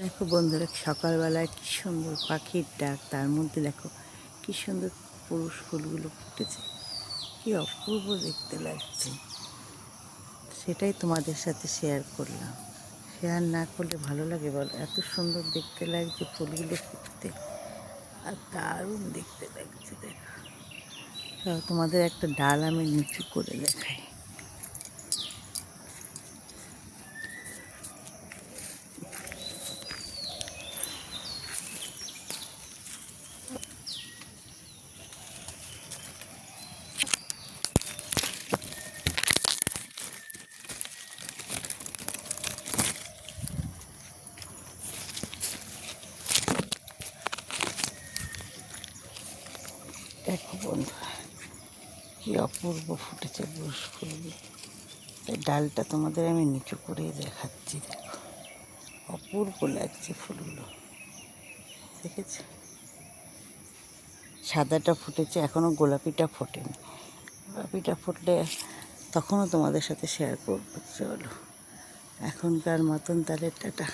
দেখো বন্ধুরা, সকালবেলায় কি সুন্দর পাখির ডাক, তার মধ্যে দেখো কি সুন্দর পুরুষ ফুলগুলো ফুটেছে, কি অপূর্ব দেখতে লাগছে। সেটাই তোমাদের সাথে শেয়ার করলাম। শেয়ার না করলে ভালো লাগে বলো? এত সুন্দর দেখতে লাগছে ফুলগুলো ফুটতে, আর দারুণ দেখতে লাগছে। দেখো, তোমাদের একটা ডাল আমি নিচু করে দেখাই। দেখো বন্ধুরা, কি অপূর্ব ফুটেছে পুরুষ ফুলগুলো। এই ডালটা তোমাদের আমি নিচু করে দেখাচ্ছি। দেখো, অপূর্ব লাগছে ফুলগুলো, দেখেছ? সাদাটা ফুটেছে, এখনও গোলাপিটা ফোটেনি। গোলাপিটা ফুটলে তখনও তোমাদের সাথে শেয়ার করবো। চলো, এখনকার মতন তাহলে টাটা।